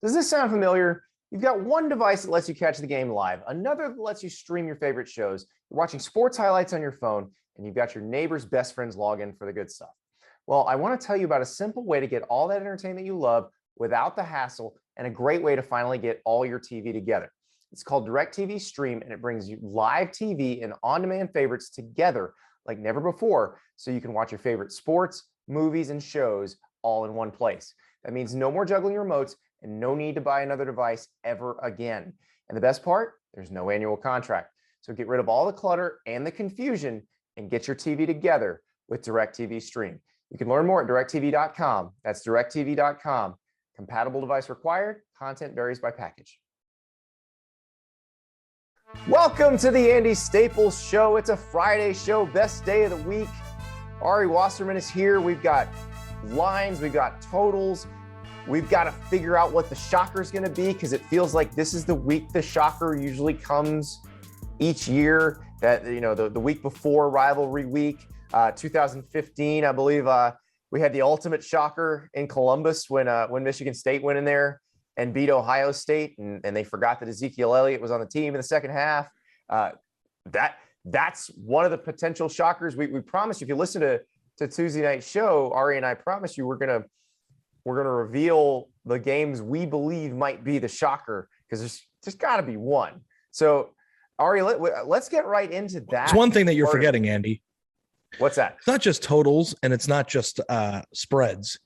Does this sound familiar? You've got one device that lets you catch the game live, another that lets you stream your favorite shows, you're watching sports highlights on your phone, and you've got your neighbor's best friend's login for the good stuff. Well, I want to tell you about a simple way to get all that entertainment you love without the hassle, and a great way to finally get all your TV together. It's called DirecTV Stream, and it brings you live TV and on-demand favorites together like never before, so you can watch your favorite sports, movies, and shows all in one place. That means no more juggling remotes and no need to buy another device ever again. And the best part, there's no annual contract. So get rid of all the clutter and the confusion and get your TV together with DirecTV Stream. You can learn more at directv.com. That's directv.com. Compatible device required. Content varies by package. Welcome to the Andy Staples Show. It's a Friday show, best day of the week. Ari Wasserman is here. We've got lines, we've got totals. We've got to figure out what the shocker is going to be, because it feels like this is the week the shocker usually comes each year. That, you know, the week before rivalry week, 2015, I believe we had the ultimate shocker in Columbus when Michigan State went in there and beat Ohio State, and they forgot that Ezekiel Elliott was on the team in the second half. That's one of the potential shockers. We promised you, if you listen to Tuesday night show, Ari and I promised you we're gonna reveal the games we believe might be the shocker, because there's just got to be one. So Ari, let's get right into that. It's one thing that you're forgetting, Andy. What's that? It's not just totals, and it's not just spreads.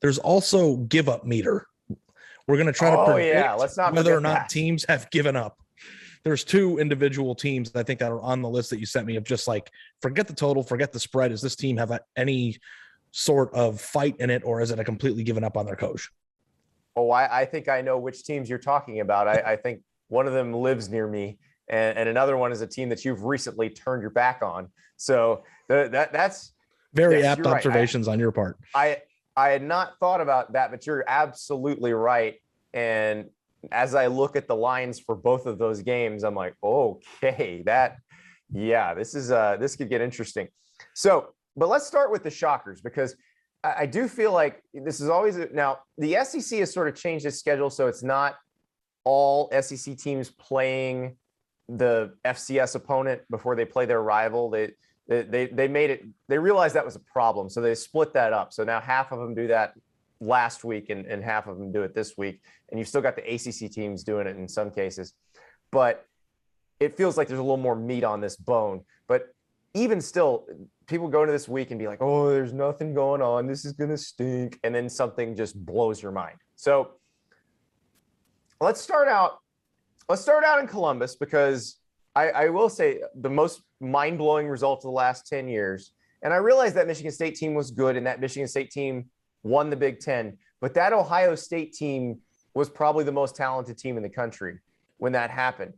There's also give up meter. We're going to try to predict whether or not teams have given up. There's two individual teams I think that are on the list that you sent me of just like, forget the total, forget the spread. Does this team have any sort of fight in it, or is it a completely given up on their coach? Oh, I think I know which teams you're talking about. I think one of them lives near me, and another one is a team that you've recently turned your back on. So that's very apt observations on your part. I had not thought about that, but you're absolutely right. And as I look at the lines for both of those games, I'm like, okay, this could get interesting. So, but let's start with the shockers, because I do feel like this is always now the SEC has sort of changed its schedule, so it's not all SEC teams playing the FCS opponent before they play their rival. They made it, they realized that was a problem, so they split that up. So now half of them do that last week and half of them do it this week, and you've still got the ACC teams doing it in some cases, but it feels like there's a little more meat on this bone. But even still, people go into this week and be like, oh, there's nothing going on, this is gonna stink, and then something just blows your mind. So let's start out in Columbus, because I will say the most mind-blowing result of the last 10 years. And I realized that Michigan State team was good, and that Michigan State team won the Big Ten. But that Ohio State team was probably the most talented team in the country when that happened.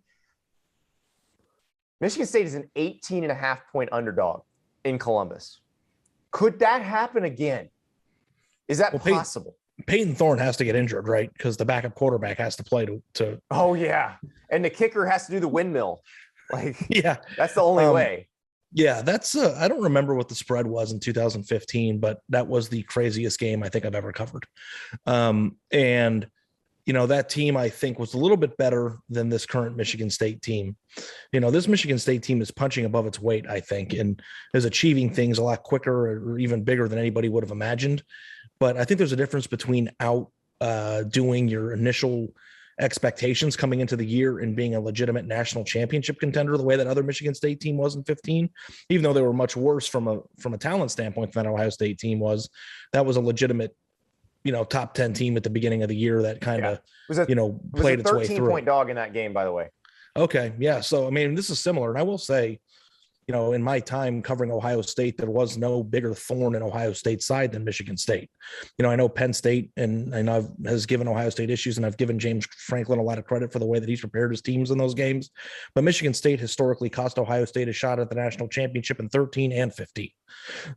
Michigan State is an 18.5-point underdog in Columbus. Could that happen again? Is that possible? Peyton Thorne has to get injured, right? Because the backup quarterback has to play to. Oh, yeah. And the kicker has to do the windmill. Like, yeah, that's the only way. Yeah, that's I don't remember what the spread was in 2015, but that was the craziest game I think I've ever covered. And you know, that team I think was a little bit better than this current Michigan State team. You know, this Michigan State team is punching above its weight, I think, and is achieving things a lot quicker or even bigger than anybody would have imagined. But I think there's a difference between doing your initial expectations coming into the year and being a legitimate national championship contender the way that other Michigan State team was in 15, even though they were much worse from a talent standpoint than that Ohio State team was. That was a legitimate, you know, top 10 team at the beginning of the year that kind of, played its way through. 13-point dog in that game, by the way. Okay. Yeah. So, I mean, this is similar. And I will say, you know, in my time covering Ohio State, there was no bigger thorn in Ohio State's side than Michigan State. You know, I know Penn State and I know has given Ohio State issues, and I've given James Franklin a lot of credit for the way that he's prepared his teams in those games. But Michigan State historically cost Ohio State a shot at the national championship in 13 and 15.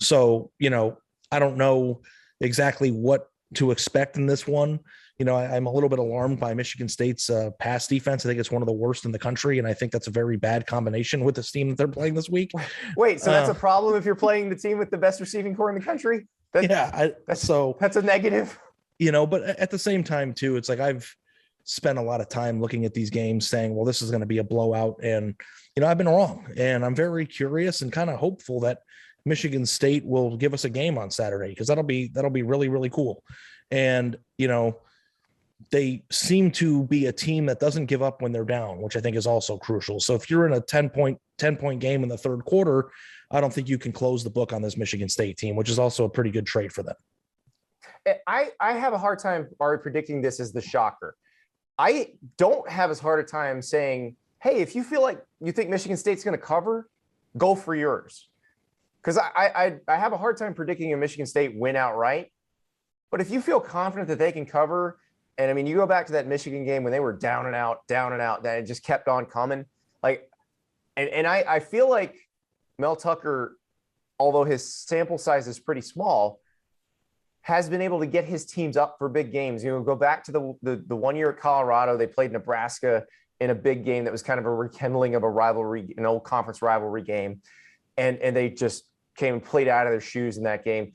So, you know, I don't know exactly what to expect in this one. You know, I'm a little bit alarmed by Michigan State's pass defense. I think it's one of the worst in the country, and I think that's a very bad combination with this team that they're playing this week. Wait, so that's a problem if you're playing the team with the best receiving core in the country? That's a negative. You know, but at the same time too, it's like I've spent a lot of time looking at these games saying, well, this is going to be a blowout. And, I've been wrong. And I'm very curious and kind of hopeful that Michigan State will give us a game on Saturday, because that'll be really, really cool. And, they seem to be a team that doesn't give up when they're down, which I think is also crucial. So if you're in a 10-point game in the third quarter, I don't think you can close the book on this Michigan State team, which is also a pretty good trade for them. I have a hard time already predicting this as the shocker. I don't have as hard a time saying, hey, if you feel like you think Michigan State's going to cover, go for yours. Because I have a hard time predicting a Michigan State win outright. But if you feel confident that they can cover, and I mean, you go back to that Michigan game when they were down and out, that it just kept on coming. Like, and I feel like Mel Tucker, although his sample size is pretty small, has been able to get his teams up for big games. Go back to the 1 year at Colorado, they played Nebraska in a big game that was kind of a rekindling of a rivalry, an old conference rivalry game. And they just came and played out of their shoes in that game.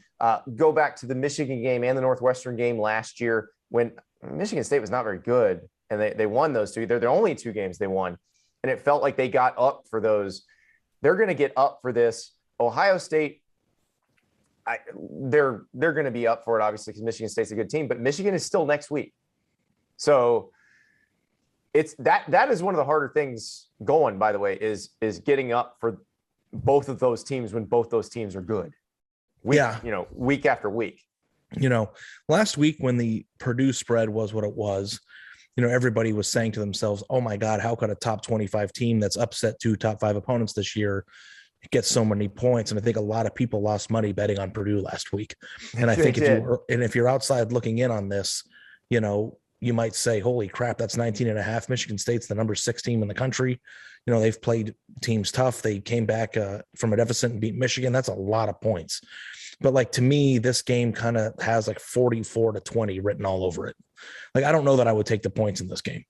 Go back to the Michigan game and the Northwestern game last year when Michigan State was not very good, and they won those two. They're the only two games they won, and it felt like they got up for those. They're going to get up for this. Ohio State, they're going to be up for it, obviously, because Michigan State's a good team, but Michigan is still next week. So it's that is one of the harder things going, by the way, is getting up for both of those teams when both those teams are good. Week after week. Last week when the Purdue spread was what it was, everybody was saying to themselves, oh my God, how could a top 25 team that's upset two top 5 opponents this year get so many points? And I think a lot of people lost money betting on Purdue last week. And I think if you're outside looking in on this, you might say, holy crap, that's 19.5. Michigan State's the number 6 team in the country. They've played teams tough. They came back from a deficit and beat Michigan. That's a lot of points. But to me, this game kind of has 44-20 written all over it. I don't know that I would take the points in this game.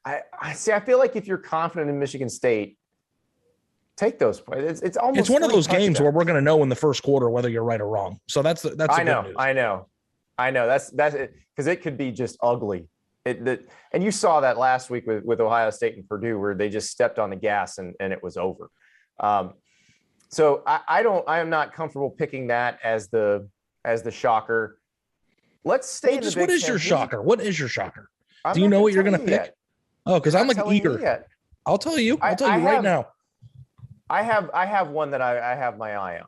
I see. I feel like if you're confident in Michigan State, take those points. It's one of those games where we're going to know in the first quarter whether you're right or wrong. So that's I know. That's it, because it could be just ugly. And you saw that last week with Ohio State and Purdue, where they just stepped on the gas and it was over. So I am not comfortable picking that as the shocker. Let's stay in the Big Ten. What is your shocker? What is your shocker? Do you know what you're going to pick? Yet. Oh, because I'm eager. I'll tell you. I'll tell you right now. I have one that I have my eye on.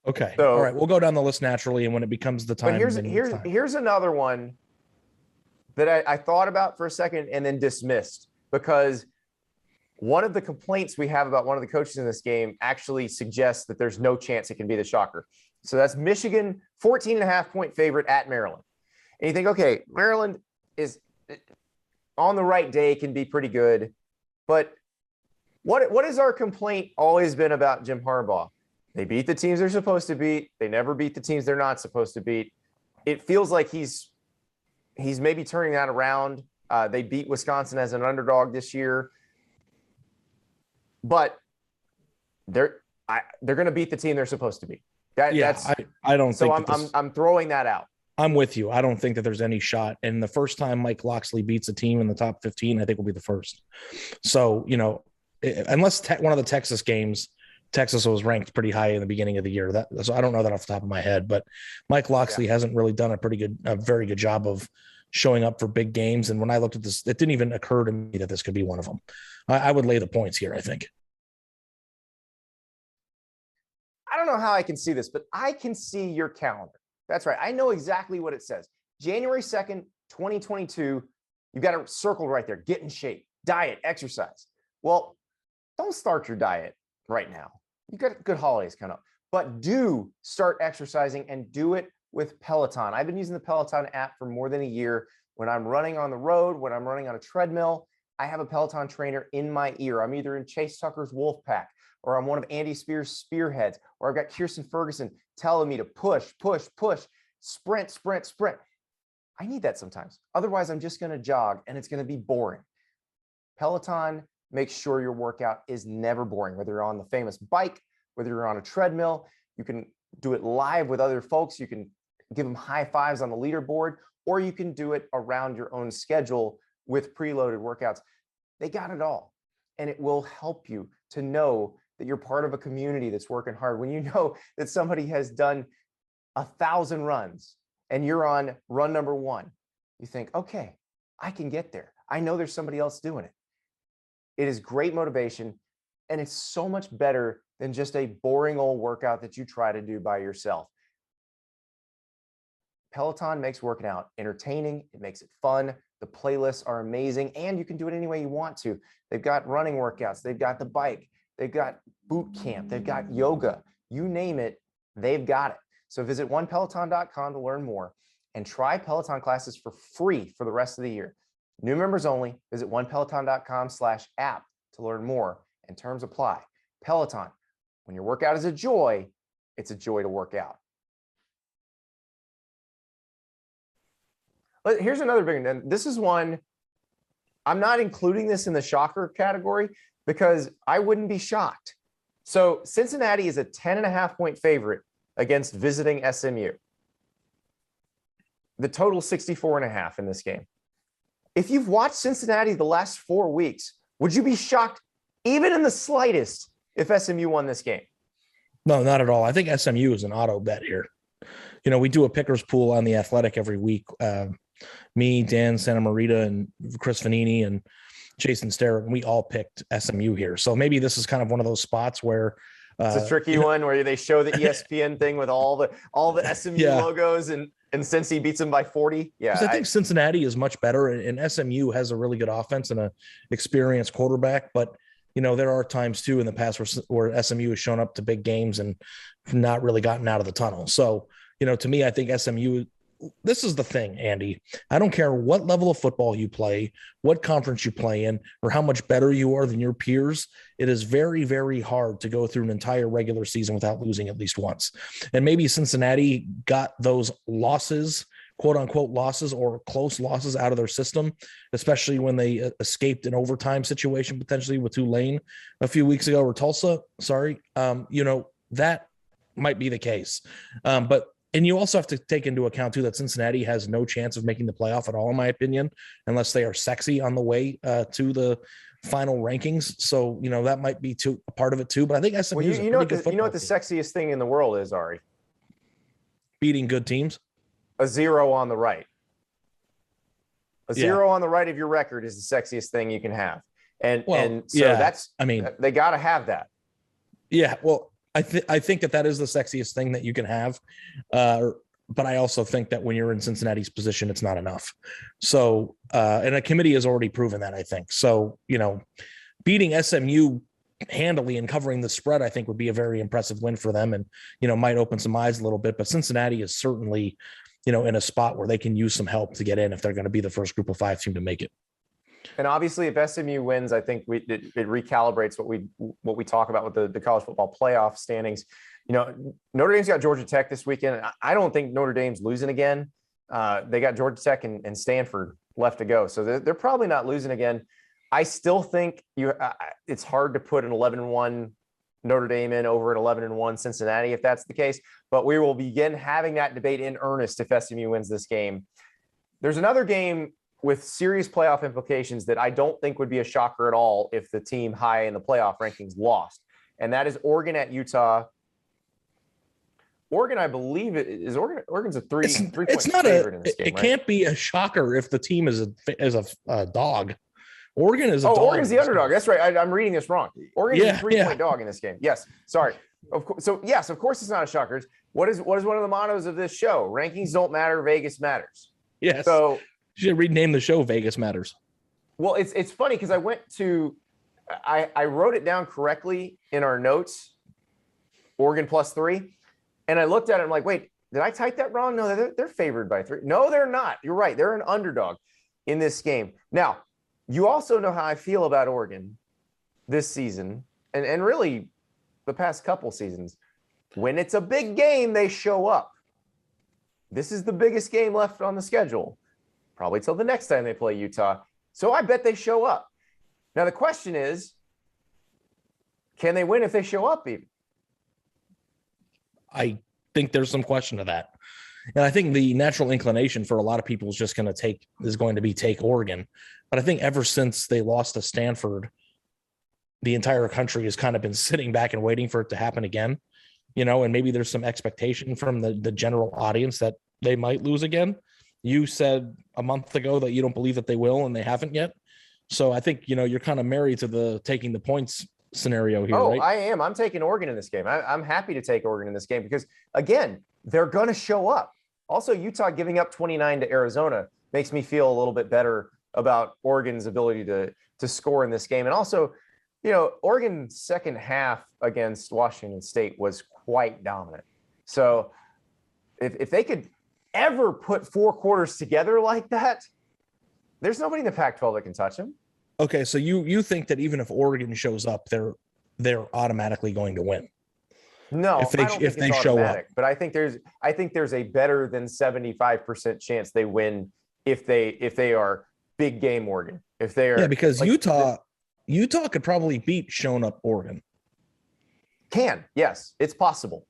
Okay. So, all right. We'll go down the list naturally, and when it becomes the time. But here's another one that I thought about for a second and then dismissed, because one of the complaints we have about one of the coaches in this game actually suggests that there's no chance it can be the shocker. So that's Michigan, 14.5-point favorite at Maryland. And you think, okay, Maryland is on the right day, can be pretty good. But what has our complaint always been about Jim Harbaugh? They beat the teams they're supposed to beat. They never beat the teams they're not supposed to beat. It feels like he's maybe turning that around. They beat Wisconsin as an underdog this year. But they're going to beat the team they're supposed to beat. I don't think. So I'm throwing that out. I'm with you. I don't think that there's any shot. And the first time Mike Loxley beats a team in the top 15, I think will be the first. So unless one of the Texas games, Texas was ranked pretty high in the beginning of the year. So I don't know that off the top of my head. But Mike Loxley hasn't really done a very good job of showing up for big games. And when I looked at this, it didn't even occur to me that this could be one of them. I would lay the points here, I think. I don't know how I can see this, but I can see your calendar. That's right. I know exactly what it says. January 2nd, 2022, you've got it circled right there. Get in shape, diet, exercise. Well, don't start your diet right now. You've got good holidays coming up, but do start exercising and do it with Peloton. I've been using the Peloton app for more than a year. When I'm running on the road, when I'm running on a treadmill, I have a Peloton trainer in my ear. I'm either in Chase Tucker's Wolf Pack, or I'm one of Andy Spear's Spearheads, or I've got Kirsten Ferguson telling me to push, sprint. I need that sometimes. Otherwise, I'm just going to jog and it's going to be boring. Peloton makes sure your workout is never boring, whether you're on the famous bike, whether you're on a treadmill. You can do it live with other folks. You can give them high fives on the leaderboard, or you can do it around your own schedule with preloaded workouts. They got it all. And it will help you to know that you're part of a community that's working hard. When you know that somebody has done 1,000 runs and you're on run number 1, you think, okay, I can get there. I know there's somebody else doing it. It is great motivation, and it's so much better than just a boring old workout that you try to do by yourself. Peloton makes working out entertaining. It makes it fun. The playlists are amazing, and you can do it any way you want to. They've got running workouts. They've got the bike. They've got boot camp. They've got yoga. You name it, they've got it. So visit onepeloton.com to learn more and try Peloton classes for free for the rest of the year. New members only. Visit onepeloton.com/app to learn more, and terms apply. Peloton, when your workout is a joy, it's a joy to work out. But here's another big one. This is one, I'm not including this in the shocker category because I wouldn't be shocked. So Cincinnati is a 10.5-point favorite against visiting SMU. The total 64.5 in this game. If you've watched Cincinnati the last 4 weeks, would you be shocked even in the slightest if SMU won this game? No, not at all. I think SMU is an auto bet here. You know, we do a pickers pool on The Athletic every week. Me, Dan Santa Marita, and Chris Vanini, and Jason Sterrick, we all picked SMU here. So maybe this is kind of one of those spots where it's a tricky one where they show the ESPN thing with all the SMU logos, and Cincy beats them by 40. Yeah, I think Cincinnati is much better, and SMU has a really good offense and an experienced quarterback. But you know, there are times too in the past where SMU has shown up to big games and not really gotten out of the tunnel. So you know, to me, I think SMU. This is the thing, Andy. I don't care what level of football you play, what conference you play in, or how much better you are than your peers. It is very, very hard to go through an entire regular season without losing at least once. And maybe Cincinnati got those losses, quote unquote losses, or close losses out of their system, especially when they escaped an overtime situation potentially with Tulane a few weeks ago, or Tulsa. Sorry. You know, that might be the case. And you also have to take into account, too, that Cincinnati has no chance of making the playoff at all, in my opinion, unless they are sexy on the way to the final rankings. So, you know, that might be a part of it, too. But I think SMU is a pretty good football You know what the sexiest thing in the world is, Ari? Beating good teams? A 0 on the right. A 0 on the right of your record is the sexiest thing you can have. And so that's, I mean, they got to have that. Yeah, well, I think that is the sexiest thing that you can have. But I also think that when you're in Cincinnati's position, it's not enough. So, and a committee has already proven that, I think. So, you know, beating SMU handily and covering the spread, I think would be a very impressive win for them, and, you know, might open some eyes a little bit. But Cincinnati is certainly, you know, in a spot where they can use some help to get in if they're going to be the first group of 5 team to make it. And obviously, if SMU wins, I think it recalibrates what we talk about with the college football playoff standings. You know, Notre Dame's got Georgia Tech this weekend. I don't think Notre Dame's losing again. They got Georgia Tech and Stanford left to go, so they're probably not losing again. I still think it's hard to put an 11-1 Notre Dame in over an 11-1 Cincinnati if that's the case. But we will begin having that debate in earnest if SMU wins this game. There's another game with serious playoff implications that I don't think would be a shocker at all if the team high in the playoff rankings lost. And that is Oregon at Utah. Oregon, I believe Oregon's a three-point favorite in this game. It can't be a shocker if the team is a dog. Oregon is a dog. Oregon's the underdog. That's right. I'm reading this wrong. Oregon is a 3-point dog in this game. Yes. Sorry. Of course. So yes, of course it's not a shocker. What is one of the mottos of this show? Rankings don't matter. Vegas matters. Yes. So you should rename the show Vegas Matters. Well, it's funny because I wrote it down correctly in our notes, Oregon +3, and I looked at it. I'm like, wait, did I type that wrong? No, they're favored by 3. No, they're not. You're right. They're an underdog in this game. Now, you also know how I feel about Oregon this season, and really the past couple seasons. When it's a big game, they show up. This is the biggest game left on the schedule, probably till the next time they play Utah. So I bet they show up. Now, the question is, can they win if they show up even? I think there's some question to that. And I think the natural inclination for a lot of people is going to be take Oregon. But I think ever since they lost to Stanford, the entire country has kind of been sitting back and waiting for it to happen again, and maybe there's some expectation from the general audience that they might lose again. You said a month ago that you don't believe that they will, and they haven't yet. So I think, you're kind of married to the taking the points scenario here, right? I am. I'm taking Oregon in this game. I'm happy to take Oregon in this game because, again, they're going to show up. Also, Utah giving up 29 to Arizona makes me feel a little bit better about Oregon's ability to score in this game. And also, Oregon's second half against Washington State was quite dominant. So if they could ever put 4 quarters together like that, there's nobody in the Pac-12 that can touch them. Okay, so you think that even if Oregon shows up, they're automatically going to win? No, if they show up. But I think there's a better than 75% chance they win if they are big game Oregon. If they are, yeah, because Utah could probably beat shown up Oregon. Yes, it's possible,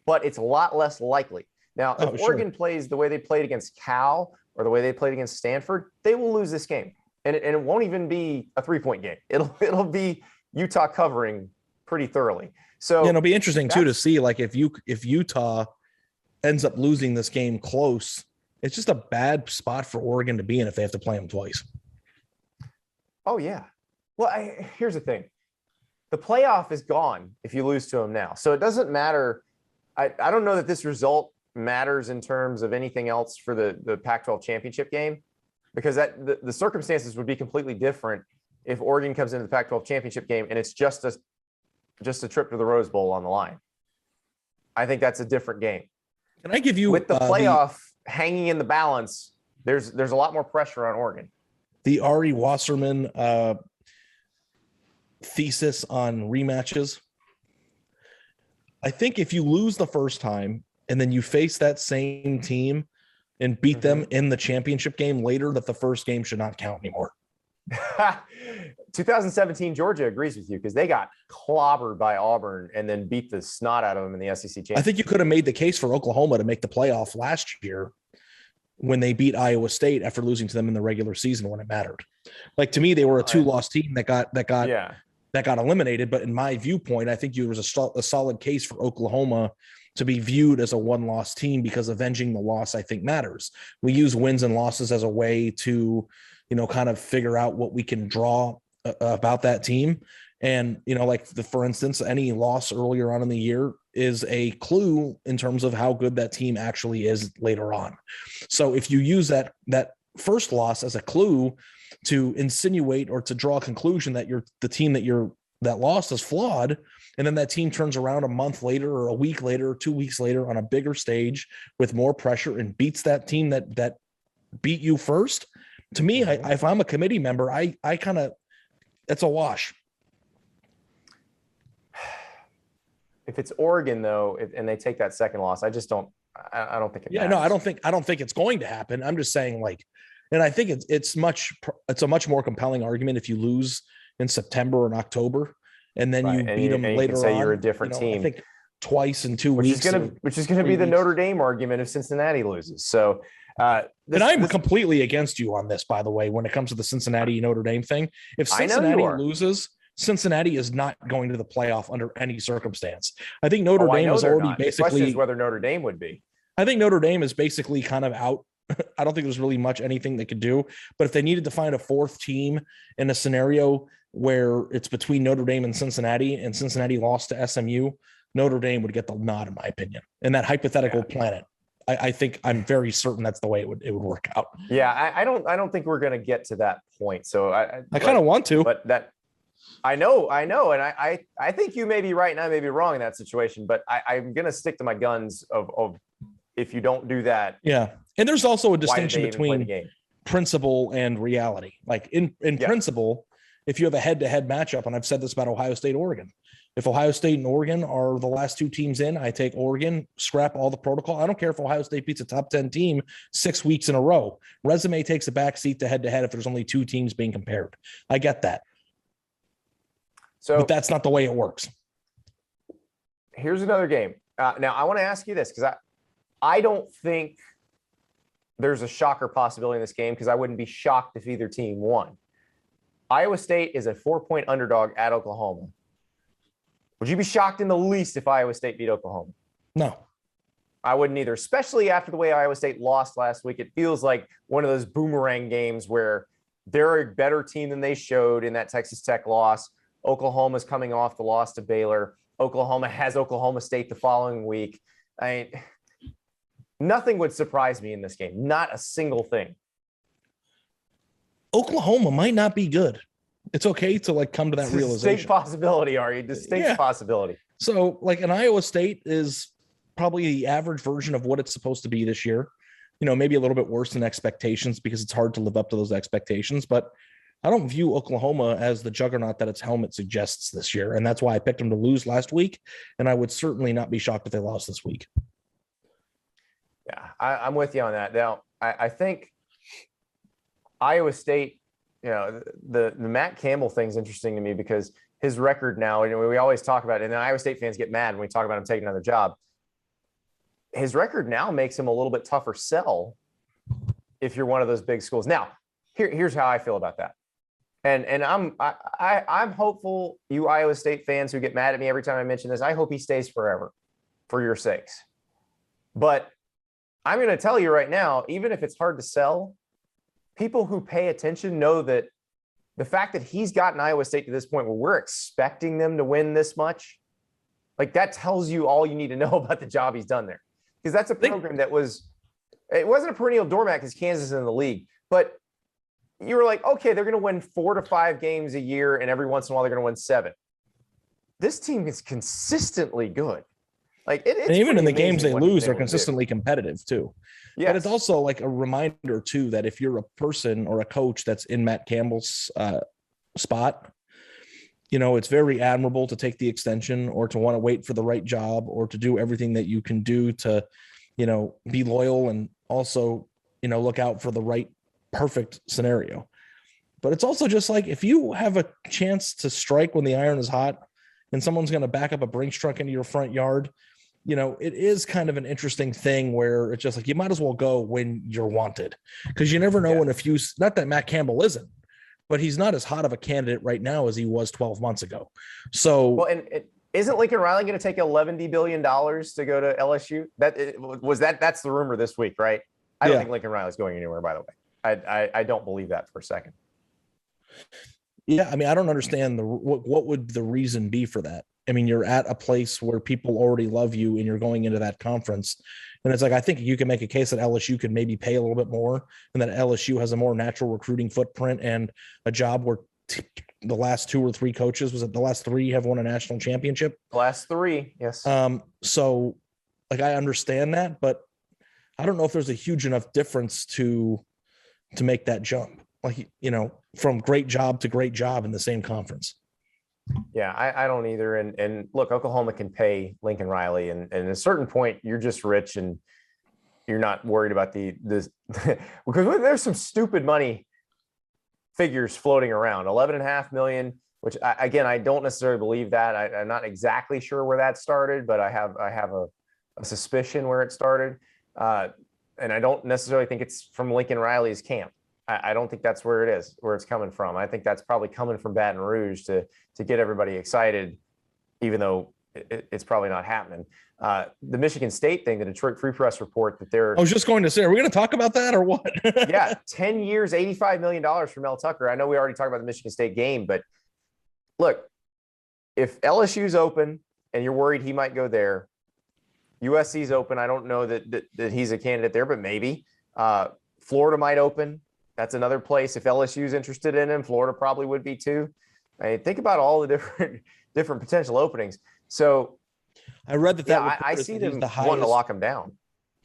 but it's a lot less likely. Now, if Oregon plays the way they played against Cal or the way they played against Stanford, they will lose this game. And it won't even be a 3-point game. It'll be Utah covering pretty thoroughly. So it'll be interesting too to see, like, if Utah ends up losing this game close, it's just a bad spot for Oregon to be in if they have to play them twice. Oh yeah. Well, here's the thing: the playoff is gone if you lose to them now. So it doesn't matter. I don't know that this result matters in terms of anything else for the Pac-12 championship game, because the circumstances would be completely different if Oregon comes into the Pac-12 championship game and it's just a trip to the Rose Bowl on the line. I think that's a different game. Can I give you, with the playoff hanging in the balance, there's a lot more pressure on Oregon. The Ari Wasserman thesis on rematches? I think if you lose the first time and then you face that same team and beat them in the championship game later, that the first game should not count anymore. 2017 Georgia agrees with you because they got clobbered by Auburn and then beat the snot out of them in the SEC championship. I think you could have made the case for Oklahoma to make the playoff last year when they beat Iowa State after losing to them in the regular season when it mattered. Like, to me, they were a 2-loss team that got eliminated. But in my viewpoint, I think there was a solid case for Oklahoma to be viewed as a 1-loss team because avenging the loss, I think, matters. We use wins and losses as a way to, kind of figure out what we can draw about that team. And, for instance, any loss earlier on in the year is a clue in terms of how good that team actually is later on. So if you use that first loss as a clue to insinuate or to draw a conclusion that the team that lost is flawed, and then that team turns around a month later or a week later or 2 weeks later on a bigger stage with more pressure and beats that team that beat you first, to me, if I'm a committee member, I kind of, it's a wash. If it's Oregon, though, and they take that second loss, I don't think it matters. No, I don't think it's going to happen. I'm just saying, and I think it's a much more compelling argument if you lose in September or in October, and then you beat them later on. You can say you're a different team. I think twice in 2 weeks. Which is going to be the Notre Dame argument if Cincinnati loses. So, and I'm completely against you on this, by the way, when it comes to the Cincinnati Notre Dame thing. If Cincinnati loses, Cincinnati is not going to the playoff under any circumstance. I think Notre Dame is already basically. The question is whether Notre Dame would be. I think Notre Dame is basically kind of out. I don't think there's really much anything they could do. But if they needed to find a fourth team in a scenario where it's between Notre Dame and Cincinnati lost to SMU, Notre Dame would get the nod, in my opinion. In that hypothetical planet, I think I'm very certain that's the way it would work out. Yeah, I don't think we're going to get to that point. So I kind of want to, but that I know, and I think you may be right and I may be wrong in that situation. But I'm going to stick to my guns of if you don't do that. Yeah, and there's also a distinction between principle and reality. Like in principle, if you have a head-to-head matchup, and I've said this about Ohio State, Oregon. If Ohio State and Oregon are the last two teams in, I take Oregon, scrap all the protocol. I don't care if Ohio State beats a top 10 team 6 weeks in a row. Resume takes a back seat to head-to-head if there's only two teams being compared. I get that. But that's not the way it works. Here's another game. Now, I want to ask you this because I don't think there's a shocker possibility in this game because I wouldn't be shocked if either team won. Iowa State is a 4-point underdog at Oklahoma. Would you be shocked in the least if Iowa State beat Oklahoma? No. I wouldn't either, especially after the way Iowa State lost last week. It feels like one of those boomerang games where they're a better team than they showed in that Texas Tech loss. Oklahoma's coming off the loss to Baylor. Oklahoma has Oklahoma State the following week. Nothing would surprise me in this game. Not a single thing. Oklahoma might not be good. It's okay to like come to that realization. Distinct possibility, are you? Distinct possibility. So like an Iowa State is probably the average version of what it's supposed to be this year. You know, maybe a little bit worse than expectations because it's hard to live up to those expectations. But I don't view Oklahoma as the juggernaut that its helmet suggests this year. And that's why I picked them to lose last week. And I would certainly not be shocked if they lost this week. Yeah, I'm with you on that. Now, I think Iowa State, you know, the Matt Campbell thing is interesting to me because his record now, you know, we always talk about it, and then Iowa State fans get mad when we talk about him taking another job. His record now makes him a little bit tougher sell if you're one of those big schools. Now, here's how I feel about that. And I'm hopeful, you Iowa State fans who get mad at me every time I mention this, I hope he stays forever for your sakes. But I'm going to tell you right now, even if it's hard to sell, people who pay attention know that the fact that he's gotten Iowa State to this point where we're expecting them to win this much, like that tells you all you need to know about the job he's done there. Because that's a program that it wasn't a perennial doormat because Kansas is in the league, but you were like, okay, they're going to win 4 to 5 games a year, and every once in a while they're going to win 7. This team is consistently good. Like it's and even in the games they lose, they're consistently competitive too. Yeah, but it's also like a reminder too that if you're a person or a coach that's in Matt Campbell's spot, you know, it's very admirable to take the extension or to want to wait for the right job or to do everything that you can do to, you know, be loyal and also, you know, look out for the right perfect scenario. But it's also just like if you have a chance to strike when the iron is hot and someone's going to back up a Brinks truck into your front yard, you know, it is kind of an interesting thing where it's just like you might as well go when you're wanted because you never know when a few, not that Matt Campbell isn't, but he's not as hot of a candidate right now as he was 12 months ago. So, well, and isn't Lincoln Riley going to take $11 billion to go to LSU? That's the rumor this week, right? I don't think Lincoln Riley's going anywhere, by the way. I don't believe that for a second. Yeah, I mean, I don't understand what would the reason be for that? I mean, you're at a place where people already love you and you're going into that conference. And it's like, I think you can make a case that LSU could maybe pay a little bit more and that LSU has a more natural recruiting footprint and a job where the last 2 or 3 coaches, was it the last 3 have won a national championship? The last 3, yes. So like, I understand that, but I don't know if there's a huge enough difference to make that jump. Like, you know, from great job to great job in the same conference. Yeah, I don't either. And look, Oklahoma can pay Lincoln Riley, and at a certain point, you're just rich and you're not worried about this because there's some stupid money figures floating around. $11.5 million, which I don't necessarily believe that. I'm not exactly sure where that started, but I have a suspicion where it started, and I don't necessarily think it's from Lincoln Riley's camp. I don't think that's where it is, where it's coming from. I think that's probably coming from Baton Rouge to get everybody excited, even though it's probably not happening. The Michigan State thing, the Detroit Free Press report that they're. I was just going to say, are we going to talk about that or what? Yeah, 10 years, $85 million for Mel Tucker. I know we already talked about the Michigan State game, but look, if LSU's open and you're worried he might go there, USC's open. I don't know that he's a candidate there, but maybe. Florida might open. That's another place. If LSU's interested in him, Florida probably would be too. I mean, think about all the different potential openings. So I read that. I see them wanting to lock him down.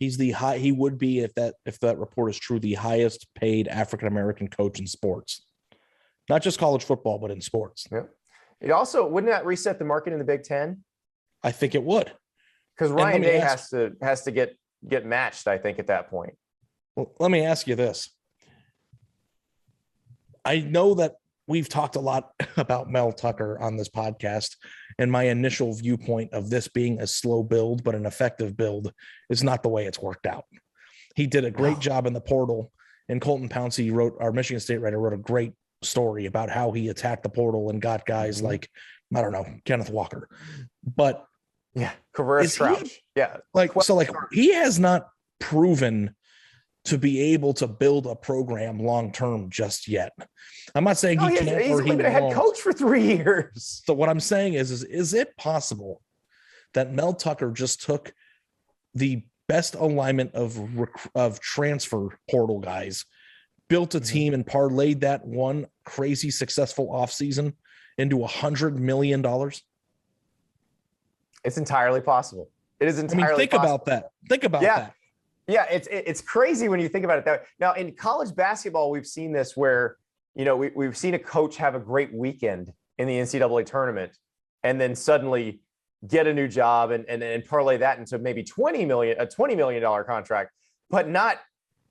He's he would be, if that report is true, the highest paid African-American coach in sports, not just college football, but in sports. Yeah. It also, wouldn't that reset the market in the Big Ten? I think it would. Because Ryan Day has to get matched, I think, at that point. Well, let me ask you this. I know that we've talked a lot about Mel Tucker on this podcast, and my initial viewpoint of this being a slow build, but an effective build is not the way it's worked out. He did a great job in the portal, and Colton Pouncey our Michigan State writer wrote a great story about how he attacked the portal and got guys like, I don't know, Kenneth Walker. But yeah, Kavarius Crouch. Yeah. He has not proven to be able to build a program long-term just yet. I'm not saying he can't. He's been a head coach for 3 years. So what I'm saying is it possible that Mel Tucker just took the best alignment of transfer portal guys, built a team, and parlayed that one crazy successful offseason into $100 million? It's entirely possible. It is entirely think possible. about that. Think about that. Yeah, it's crazy when you think about it that way. Now, in college basketball, we've seen this where, we've seen a coach have a great weekend in the NCAA tournament and then suddenly get a new job and parlay that into maybe a $20 million contract, but not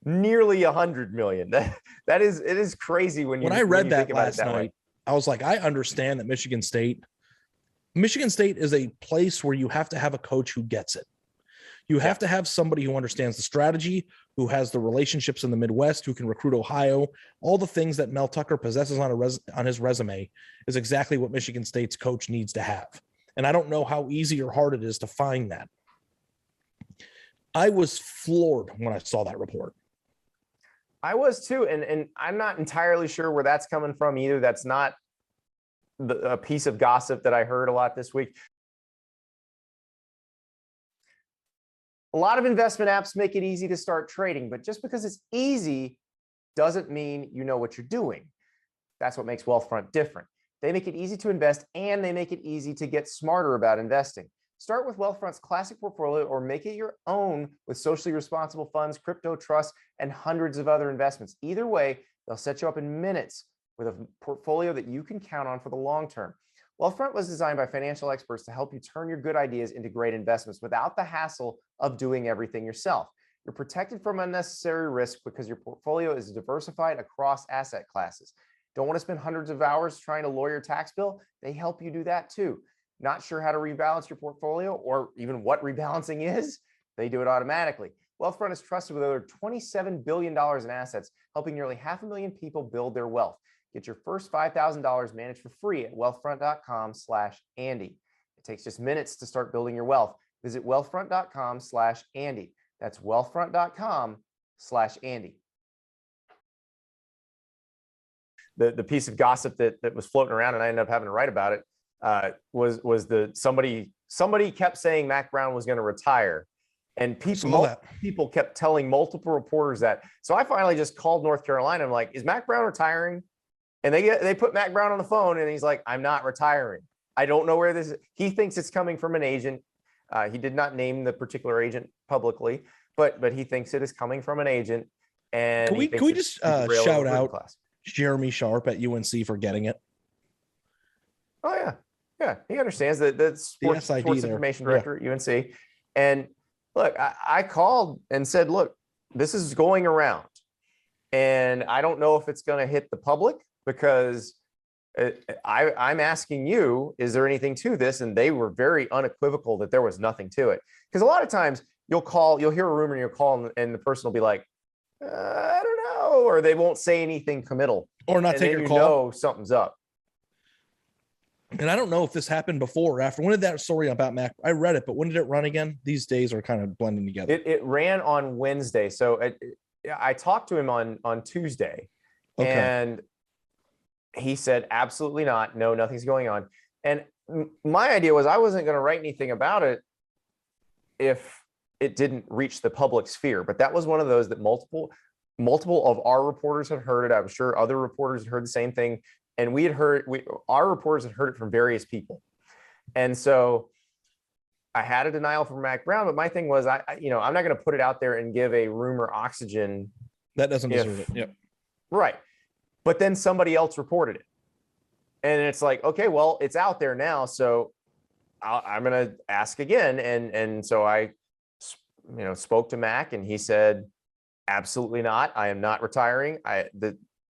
nearly $100 million. It is crazy when I read that last night. I was like, I understand that Michigan State is a place where you have to have a coach who gets it. You have to have somebody who understands the strategy, who has the relationships in the Midwest, who can recruit Ohio. All the things that Mel Tucker possesses on his resume is exactly what Michigan State's coach needs to have. And I don't know how easy or hard it is to find that. I was floored when I saw that report. I was too. And I'm not entirely sure where that's coming from either. That's not a piece of gossip that I heard a lot this week. A lot of investment apps make it easy to start trading, but just because it's easy doesn't mean you know what you're doing. That's what makes Wealthfront different. They make it easy to invest, and they make it easy to get smarter about investing. Start with Wealthfront's classic portfolio or make it your own with socially responsible funds, crypto trusts, and hundreds of other investments. Either way, they'll set you up in minutes with a portfolio that you can count on for the long term. Wealthfront was designed by financial experts to help you turn your good ideas into great investments without the hassle of doing everything yourself. You're protected from unnecessary risk because your portfolio is diversified across asset classes. Don't want to spend hundreds of hours trying to lawyer your tax bill? They help you do that too. Not sure how to rebalance your portfolio or even what rebalancing is? They do it automatically. Wealthfront is trusted with over $27 billion in assets, helping nearly 500,000 people build their wealth. Get your first $5,000 managed for free at wealthfront.com/Andy. It takes just minutes to start building your wealth. Visit wealthfront.com/Andy. That's wealthfront.com/Andy. The piece of gossip that was floating around, and I ended up having to write about it, was somebody kept saying Mack Brown was going to retire, and people kept telling multiple reporters that. So I finally just called North Carolina. I'm like, is Mack Brown retiring? And they put Mack Brown on the phone, and he's like, I'm not retiring. I don't know where this is. He thinks it's coming from an agent. He did not name the particular agent publicly, but he thinks it is coming from an agent. And can we just shout out Jeremy Sharp at UNC for getting it? Oh yeah, he understands that sports information director at UNC. And look, I called and said, look, this is going around, and I don't know if it's going to hit the public, because I'm asking you, is there anything to this? And they were very unequivocal that there was nothing to it. Because a lot of times you'll hear a rumor and you'll call, and the person will be like, I don't know, or they won't say anything committal, or not take your call. Know something's up. And I don't know if this happened before or after. When did that story about Mac? I read it, but when did it run again? These days are kind of blending together. It ran on Wednesday, so I talked to him on Tuesday, and he said, absolutely not. No, nothing's going on. And my idea was I wasn't going to write anything about it if it didn't reach the public sphere. But that was one of those that multiple of our reporters had heard it. I'm sure other reporters had heard the same thing. And our reporters had heard it from various people. And so I had a denial from Mack Brown, but my thing was, I'm not going to put it out there and give a rumor oxygen. That doesn't deserve it. Yep. Right. But then somebody else reported it. And it's like, okay, well, it's out there now. So I'm going to ask again. And so I, spoke to Mack, and he said, absolutely not. I am not retiring.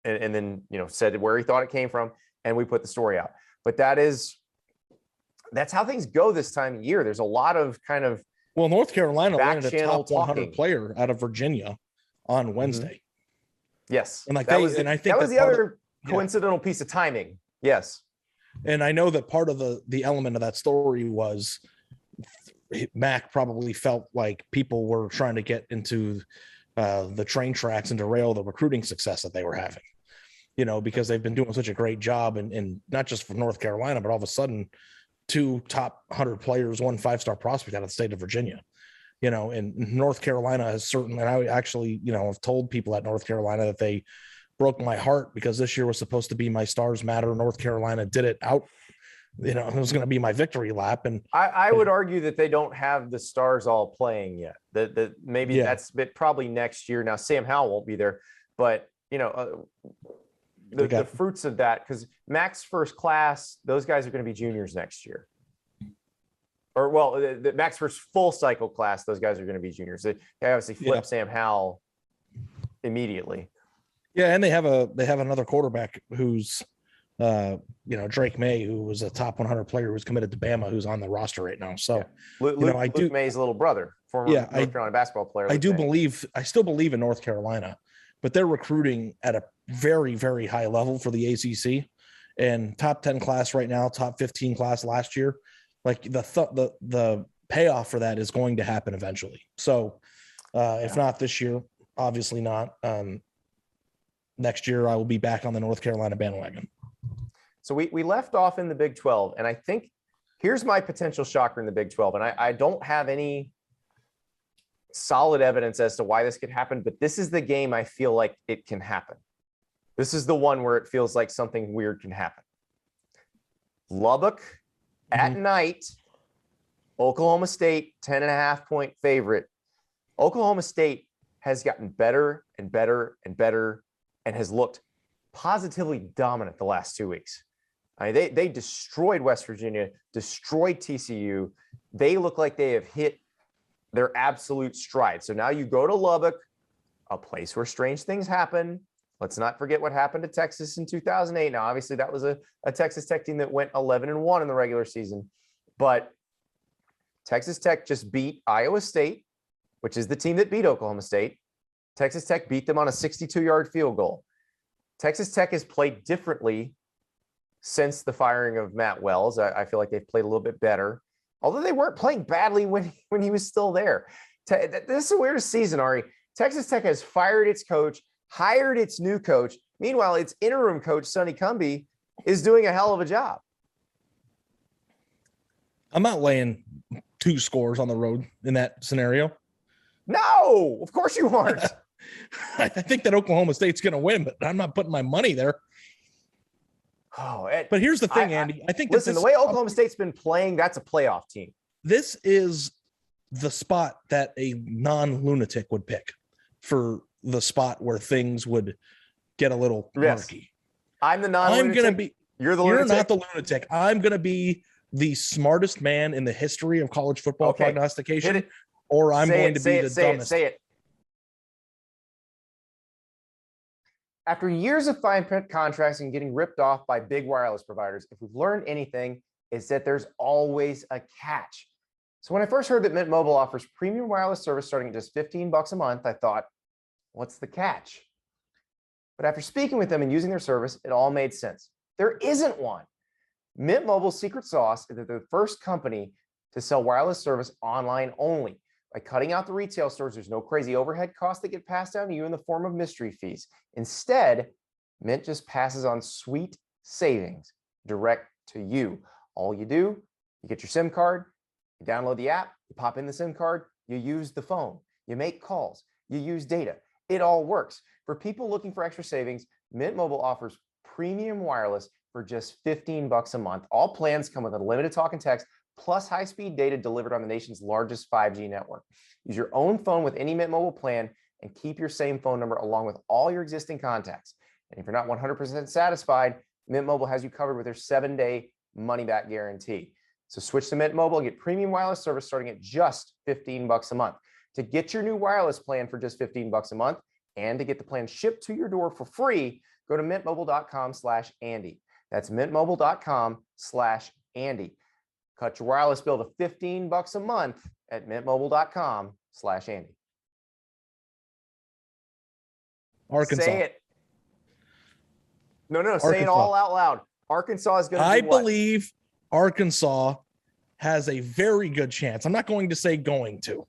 and then, said where he thought it came from, and we put the story out. But that's how things go this time of year. There's a lot of kind of North Carolina back landed a channel top 100 talking. player out of Virginia on Wednesday. Yes. And that was the other coincidental piece of timing. Yes. And I know that part of the element of that story was Mack probably felt like people were trying to get into the train tracks and derail the recruiting success that they were having, because they've been doing such a great job and not just for North Carolina, but all of a sudden 2 top 100 players, 1 5-star prospect out of the state of Virginia, and North Carolina has certainly, and I actually, have told people at North Carolina that they broke my heart because this year was supposed to be my Stars Matter. North Carolina did it out. It was going to be my victory lap. And I would argue that they don't have the stars all playing yet. That maybe that's probably next year. Now, Sam Howell won't be there, but the fruits of that, because Mack's first class, those guys are going to be juniors next year. Or the Mack's first full cycle class, those guys are going to be juniors. They obviously flip Sam Howell immediately. Yeah, and they have another quarterback who's Drake May, who was a top 100 player who's committed to Bama, who's on the roster right now. So Luke May's little brother, former North Carolina basketball player. I still believe in North Carolina, but they're recruiting at a very, very high level for the ACC, and top 10 class right now, top 15 class last year. Like the payoff for that is going to happen eventually. So if not this year, obviously not. Next year, I will be back on the North Carolina bandwagon. So we left off in the Big 12, and I think here's my potential shocker in the Big 12, and I don't have any solid evidence as to why this could happen, but this is the game I feel like it can happen. This is the one where it feels like something weird can happen. Lubbock at night, Oklahoma State, 10.5-point favorite. Oklahoma State has gotten better and better and better and has looked positively dominant the last 2 weeks. I mean, they destroyed West Virginia, destroyed TCU. They look like they have hit their absolute stride. So now you go to Lubbock, a place where strange things happen. Let's not forget what happened to Texas in 2008. Now, obviously, that was a Texas Tech team that went 11-1 in the regular season. But Texas Tech just beat Iowa State, which is the team that beat Oklahoma State. Texas Tech beat them on a 62-yard field goal. Texas Tech has played differently since the firing of Matt Wells. I feel like they've played a little bit better, although they weren't playing badly when he was still there. This is the weirdest season, Ari. Texas Tech has fired its coach, hired its new coach. Meanwhile, its interim coach, Sonny Cumbie, is doing a hell of a job. I'm not laying 2 scores on the road in that scenario. No, of course you aren't. I think that Oklahoma State's going to win, but I'm not putting my money there. But here's the thing, Andy. I think the way Oklahoma State's been playing, that's a playoff team. This is the spot that a non-lunatic would pick for the spot where things would get a little murky. I'm the non-lunatic. I'm going to be. You're the lunatic. You're not the lunatic. I'm going to be the smartest man in the history of college football prognostication, or I'm going to be the dumbest. Say it. After years of fine print contracts and getting ripped off by big wireless providers, if we've learned anything, it's that there's always a catch. So when I first heard that Mint Mobile offers premium wireless service starting at just $15 a month, I thought, what's the catch? But after speaking with them and using their service, it all made sense. There isn't one. Mint Mobile's secret sauce is that they're the first company to sell wireless service online only. By cutting out the retail stores, there's no crazy overhead costs that get passed down to you in the form of mystery fees. Instead, Mint just passes on sweet savings direct to you. All you do, you get your SIM card, you download the app, you pop in the SIM card, you use the phone, you make calls, you use data. It all works. For people looking for extra savings, Mint Mobile offers premium wireless for just $15 a month. All plans come with unlimited talk and text, plus high-speed data delivered on the nation's largest 5G network. Use your own phone with any Mint Mobile plan and keep your same phone number along with all your existing contacts. And if you're not 100% satisfied, Mint Mobile has you covered with their 7-day money-back guarantee. So switch to Mint Mobile and get premium wireless service starting at just $15 a month. To get your new wireless plan for just $15 a month And to get the plan shipped to your door for free, go to mintmobile.com/Andy. That's mintmobile.com/Andy. Cut your wireless bill to $15 a month at mintmobile.com/Andy. Arkansas. Say it. No, Arkansas. say it all out loud. Arkansas is going to I believe Arkansas has a very good chance. I'm not going to say going to,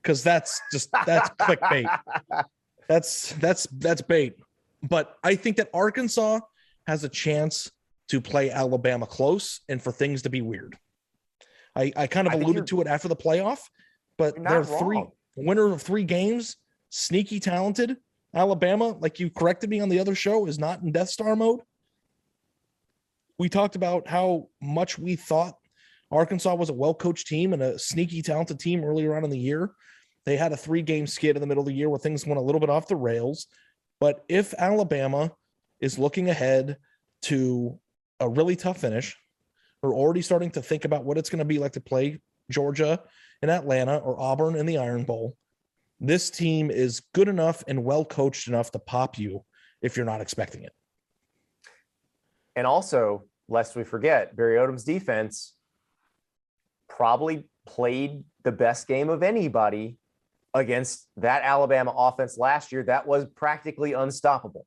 because that's clickbait. That's bait. But I think that Arkansas has a chance to play Alabama close and for things to be weird. I kind of alluded to it after the playoff, but they're winner of 3 games, sneaky talented. Alabama, like you corrected me on the other show, is not in Death Star mode. We talked about how much we thought Arkansas was a well-coached team and a sneaky talented team earlier on in the year. They had a 3-game skid in the middle of the year where things went a little bit off the rails. But if Alabama is looking ahead to a really tough finish, we're already starting to think about what it's going to be like to play Georgia in Atlanta or Auburn in the Iron Bowl. This team is good enough and well coached enough to pop you if you're not expecting it. And also, lest we forget, Barry Odom's defense probably played the best game of anybody against that Alabama offense last year. That was practically unstoppable.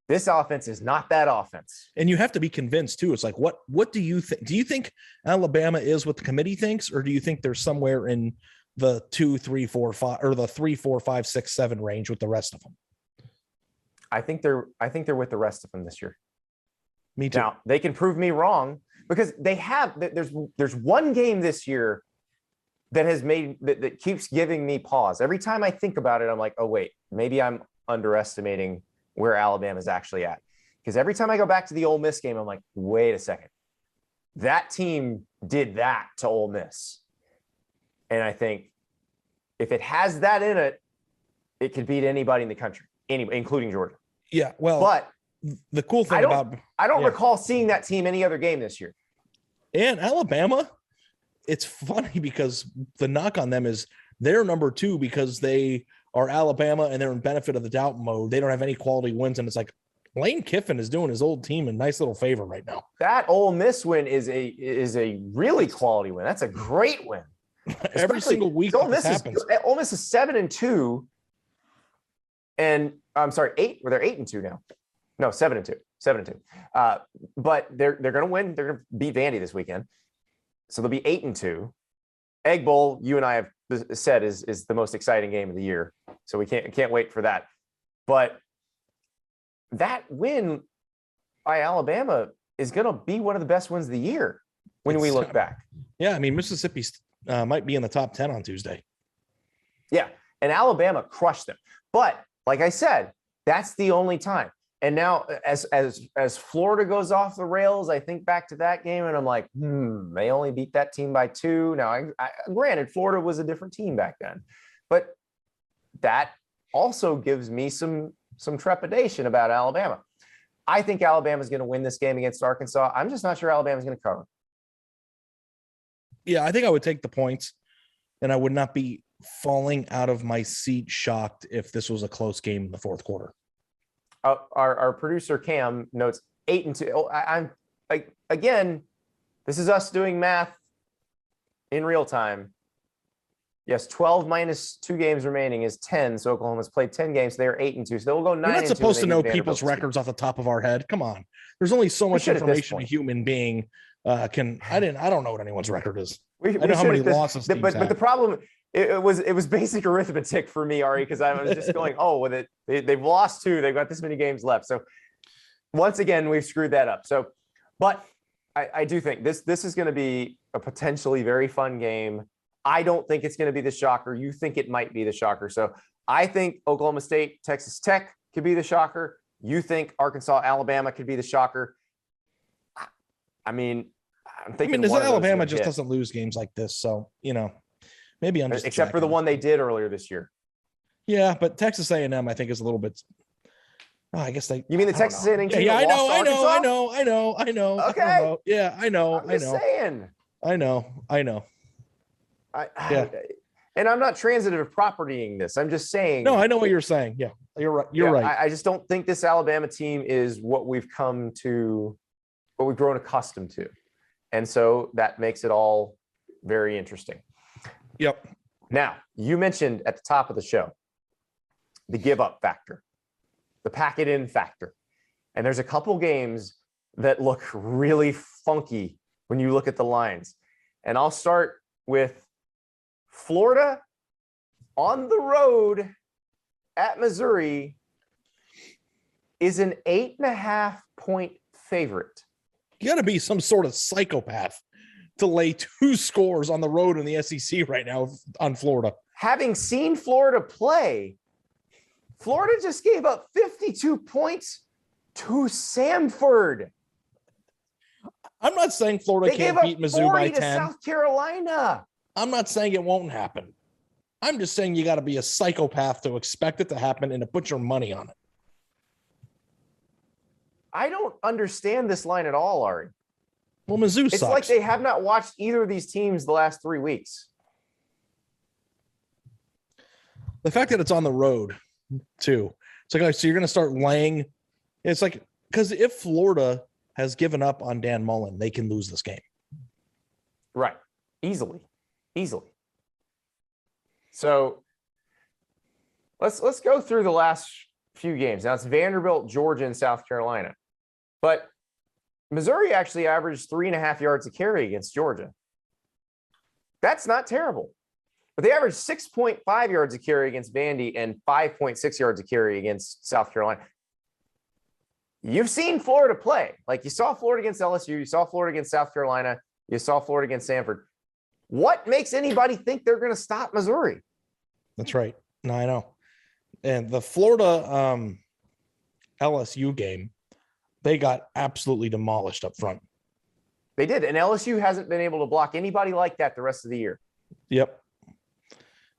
This offense is not that offense. And you have to be convinced too. It's like, what do you think? Do you think Alabama is what the committee thinks, or do you think they're somewhere in the 2, 3, 4, 5, or the 3, 4, 5, 6, 7 range with the rest of them? I think they're with the rest of them this year. Me too. Now, they can prove me wrong because there's one game this year that has made that keeps giving me pause. Every time I think about it, I'm like, oh wait, maybe I'm underestimating where Alabama is actually at. Because every time I go back to the Ole Miss game, I'm like, wait a second. That team did that to Ole Miss. And I think if it has that in it, it could beat anybody in the country, including Georgia. Yeah, well, but the cool thing I don't recall seeing that team any other game this year. And Alabama, it's funny because the knock on them is they're number 2 because they are Alabama and they're in benefit of the doubt mode. They don't have any quality wins. And it's like Lane Kiffin is doing his old team a nice little favor right now. That Ole Miss win is a really quality win. That's a great win. Every single week Ole Miss happens. Ole Miss is 7-2. And I'm sorry, 8. Well, they're 8-2 now. No, 7-2. 7-2. But they're going to win. They're going to beat Vandy this weekend. So they'll be 8-2. Egg Bowl, you and I have said is the most exciting game of the year. So we can't wait for that. But that win by Alabama is going to be one of the best wins of the year when we look back. Yeah, I mean, Mississippi might be in the top 10 on Tuesday. Yeah, and Alabama crushed them. But like I said, that's the only time. And now as Florida goes off the rails, I think back to that game and I'm like, they only beat that team by 2. Now, I granted, Florida was a different team back then, but that also gives me some trepidation about Alabama. I think Alabama is going to win this game against Arkansas. I'm just not sure Alabama is going to cover. Yeah, I think I would take the points, and I would not be falling out of my seat shocked if this was a close game in the fourth quarter. Our producer Cam notes 8-2. Oh, I'm like, again, this is us doing math in real time. Yes, 12 minus 2 games remaining is 10. So Oklahoma's played 10 games. They are 8-2. So they'll go 9-2. We're not supposed to know people's records off the top of our head. Come on. There's only so much information a human being can. I don't know what anyone's record is. I know how many losses. But the problem, it was basic arithmetic for me, Ari, because I was just going, they've lost 2. They've got this many games left. So once again, we've screwed that up. So, but I do think this is going to be a potentially very fun game. I don't think it's going to be the shocker. You think it might be the shocker. So I think Oklahoma State, Texas Tech could be the shocker. You think Arkansas, Alabama could be the shocker. I mean, I'm thinking Alabama just doesn't lose games like this. So, maybe I'm just except for the one they did earlier this year. Yeah, but Texas A&M, I think, is a little bit. I guess they. You mean the Texas A&M team? Yeah, I know. Okay. Yeah, I know. I'm just saying. I know. And I'm not transitive propertying this. I'm just saying. No, I know what you're saying. Yeah, you're right. You're right. I just don't think this Alabama team is what we've grown accustomed to. And so that makes it all very interesting. Yep. Now, you mentioned at the top of the show, the give up factor, the pack it in factor. And there's a couple games that look really funky when you look at the lines. And I'll start with Florida on the road at Missouri is an 8.5-point favorite. You got to be some sort of psychopath to lay 2 scores on the road in the SEC right now on Florida. Having seen Florida play, Florida just gave up 52 points to Samford. I'm not saying Florida can't beat Mizzou by 10. South Carolina. I'm not saying it won't happen. I'm just saying you got to be a psychopath to expect it to happen and to put your money on it. I don't understand this line at all, Ari. Well, Mizzou sucks. It's like they have not watched either of these teams the last 3 weeks. The fact that it's on the road, too. It's like, so you're going to start laying. It's like, because if Florida has given up on Dan Mullen, they can lose this game. Right. Easily. So let's go through the last few games. Now it's Vanderbilt, Georgia, and South Carolina. But Missouri actually averaged 3.5 yards a carry against Georgia. That's not terrible. But they averaged 6.5 yards a carry against Vandy and 5.6 yards a carry against South Carolina. You've seen Florida play. Like you saw Florida against LSU, you saw Florida against South Carolina, you saw Florida against Samford. What makes anybody think they're going to stop Missouri? That's right. No, I know. And the Florida LSU game, they got absolutely demolished up front. They did. And LSU hasn't been able to block anybody like that the rest of the year. Yep.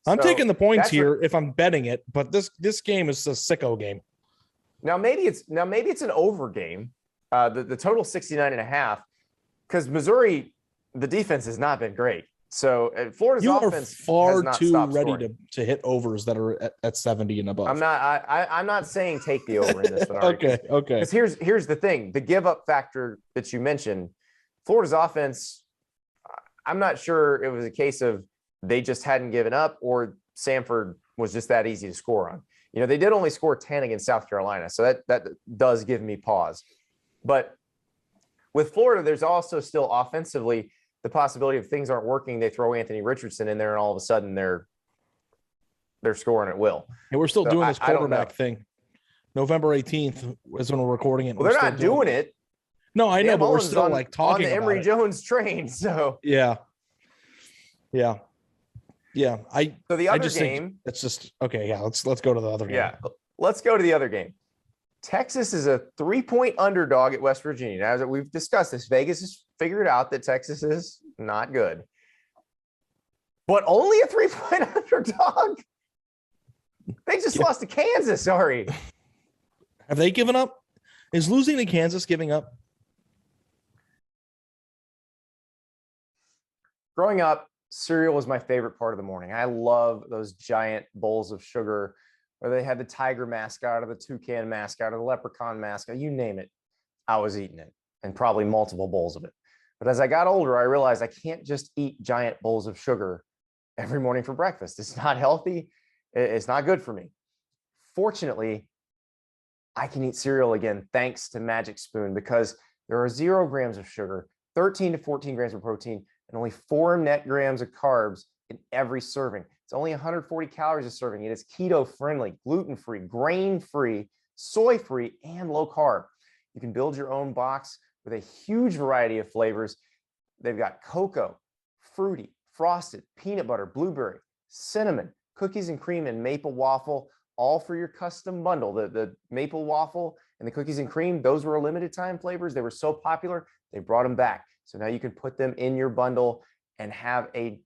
I'm taking the points here if I'm betting it, but this game is a sicko game. Now maybe it's an over game. The total 69.5, because Missouri, the defense has not been great. So Florida's offense far too ready to hit overs that are at 70 and above. I'm not saying take the over in this one. Okay. Because here's the thing: the give up factor that you mentioned, Florida's offense. I'm not sure it was a case of they just hadn't given up or Samford was just that easy to score on. You know, they did only score 10 against South Carolina, so that does give me pause. But with Florida, there's also still offensively the possibility of things aren't working. They throw Anthony Richardson in there, and all of a sudden they're scoring at will. And we're still doing this quarterback thing. November 18th is when we're recording it. Well, they're not doing it. No, I know, but we're still like talking on the Emory Jones train. So yeah. So the other game. It's just okay. Yeah, let's go to the other game. Yeah, let's go to the other game. Texas is a 3-point underdog at West Virginia. Now, as we've discussed this, Vegas has figured out that Texas is not good. But only a 3-point underdog? They just lost to Kansas, sorry. Have they given up? Is losing to Kansas giving up? Growing up, cereal was my favorite part of the morning. I love those giant bowls of sugar where they had the tiger mascot or the toucan mascot or the leprechaun mascot, you name it. I was eating it, and probably multiple bowls of it. But as I got older, I realized I can't just eat giant bowls of sugar every morning for breakfast. It's not healthy. It's not good for me. Fortunately, I can eat cereal again thanks to Magic Spoon, because there are 0 grams of sugar, 13 to 14 grams of protein, and only 4 net grams of carbs in every serving. It's only 140 calories a serving. It is keto-friendly, gluten-free, grain-free, soy-free, and low carb. You can build your own box with a huge variety of flavors. They've got cocoa, fruity, frosted, peanut butter, blueberry, cinnamon, cookies and cream, and maple waffle, all for your custom bundle. The maple waffle and the cookies and cream, those were limited time flavors. They were so popular, they brought them back. So now you can put them in your bundle and have a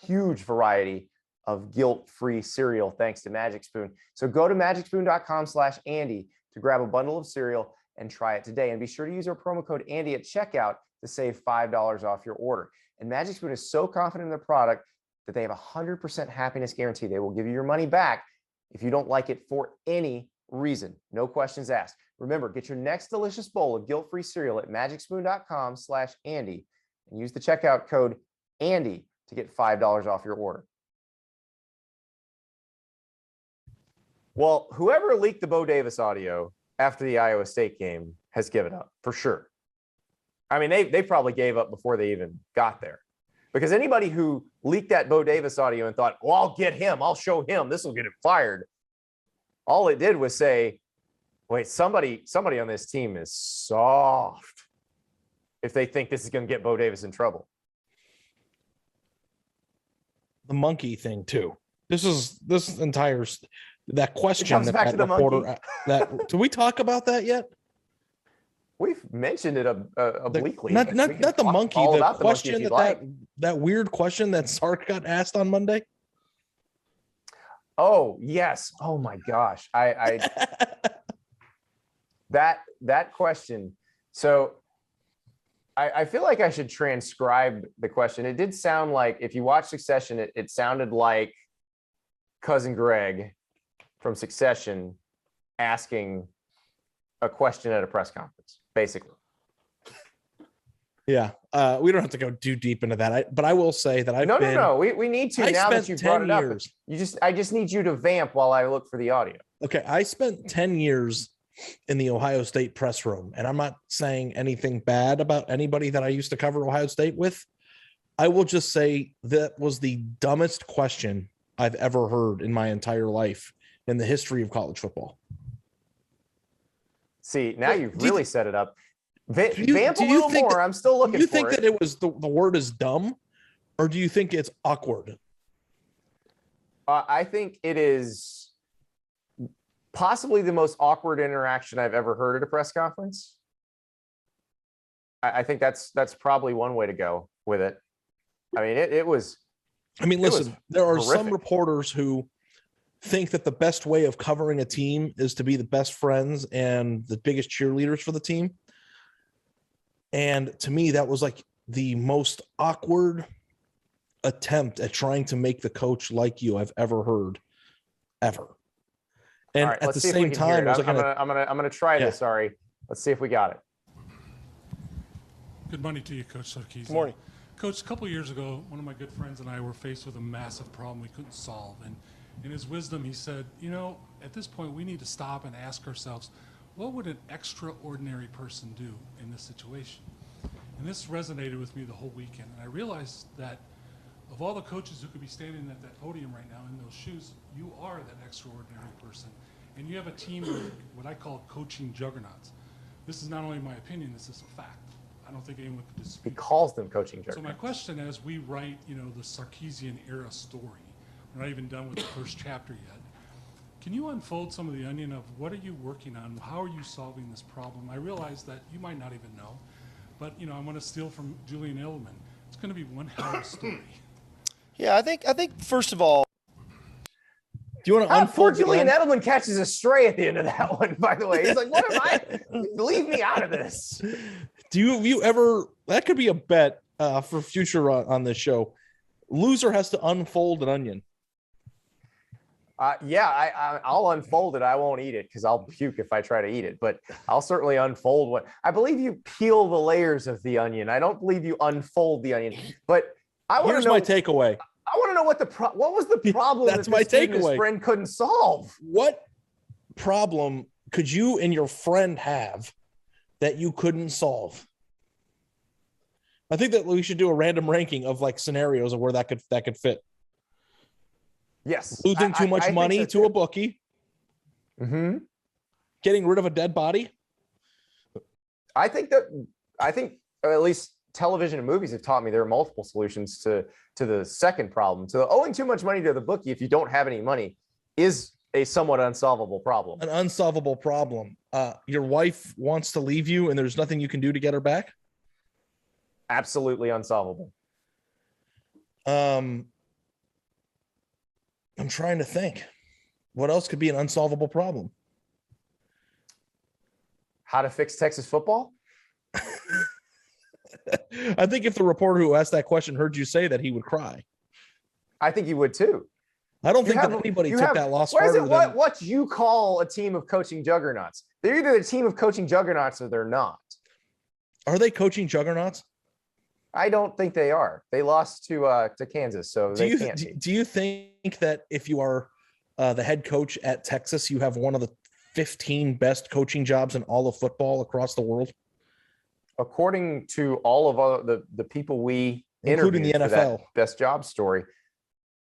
huge variety of guilt-free cereal thanks to Magic Spoon. So go to magicspoon.com/Andy to grab a bundle of cereal and try it today. And be sure to use our promo code Andy at checkout to save $5 off your order. And Magic Spoon is so confident in their product, that they have a 100% happiness guarantee. They will give you your money back if you don't like it for any reason. No questions asked. Remember, get your next delicious bowl of guilt-free cereal at magicspoon.com/Andy and use the checkout code Andy to get $5 off your order. Well, whoever leaked the Bo Davis audio after the Iowa State game has given up for sure. I mean, they probably gave up before they even got there, because anybody who leaked that Bo Davis audio and thought, well, I'll get him, I'll show him, this will get him fired. All it did was say, wait, somebody on this team is soft if they think this is going to get Bo Davis in trouble. The monkey thing too. This entire that question back to the reporter that did we talk about that yet? We've mentioned it obliquely. Not the monkey. The question that weird question that Sark got asked on Monday. Oh yes. Oh my gosh. I that question. So I feel like I should transcribe the question. It did sound like, if you watch Succession, it sounded like Cousin Greg from Succession asking a question at a press conference, basically. Yeah. We don't have to go too deep into that. But I will say that No. We need to, now that you brought it up. I just need you to vamp while I look for the audio. Okay. I spent 10 years in the Ohio State press room, and I'm not saying anything bad about anybody that I used to cover Ohio State with. I will just say that was the dumbest question I've ever heard in my entire life in the history of college football. See, now you've really set it up. Vamp a little more. I'm still looking for it. Do you think that it was the word is dumb, or do you think it's awkward? I think it is possibly the most awkward interaction I've ever heard at a press conference. I think that's probably one way to go with it. I mean, it was. I mean, listen, there are some reporters who think that the best way of covering a team is to be the best friends and the biggest cheerleaders for the team. And to me, that was like the most awkward attempt at trying to make the coach like you I've ever heard, ever. And right, at the same time, I'm gonna try this. Sorry, let's see if we got it. Good morning to you, Coach Sarkisian. Good morning, Coach. A couple of years ago, one of my good friends and I were faced with a massive problem we couldn't solve, and in his wisdom, he said, at this point, we need to stop and ask ourselves, what would an extraordinary person do in this situation? And this resonated with me the whole weekend, and I realized that of all the coaches who could be standing at that podium right now in those shoes, you are that extraordinary person. And you have a team of what I call coaching juggernauts. This is not only my opinion, this is a fact. I don't think anyone could dispute. He calls them coaching juggernauts. So my question, as we write, the Sarkisian era story, we're not even done with the first chapter yet. Can you unfold some of the onion of what are you working on? How are you solving this problem? I realize that you might not even know, but I'm going to steal from Julian Edelman. It's going to be one hell of a story. Yeah, I think first of all, do you want to unfold? Julian Edelman catches a stray at the end of that one, by the way. He's like, what am I? Leave me out of this. Do you ever, that could be a bet for future on this show. Loser has to unfold an onion. I'll unfold it. I won't eat it because I'll puke if I try to eat it, but I'll certainly unfold what I believe you peel the layers of the onion. I don't believe you unfold the onion, but I want to know. Here's my takeaway. I want to know what was the problem That's my takeaway. His friend couldn't solve. What problem could you and your friend have that you couldn't solve? I think that we should do a random ranking of like scenarios of where that could fit. Yes. Losing too much money to a bookie. Mm-hmm. Getting rid of a dead body. I think at least television and movies have taught me there are multiple solutions to the second problem. So owing too much money to the bookie if you don't have any money is a somewhat unsolvable problem. An unsolvable problem. Your wife wants to leave you and there's nothing you can do to get her back. Absolutely unsolvable. I'm trying to think. What else could be an unsolvable problem? How to fix Texas football? I think if the reporter who asked that question heard you say that, he would cry. I think you would too. I don't think that anybody took that loss harder than what you call a team of coaching juggernauts. They're either a team of coaching juggernauts or they're not. Are they coaching juggernauts? I don't think they are. They lost to Kansas, so they can't be. Do you think that if you are the head coach at Texas, you have one of the 15 best coaching jobs in all of football across the world? According to all of the people we including the interviewed for NFL that best job story,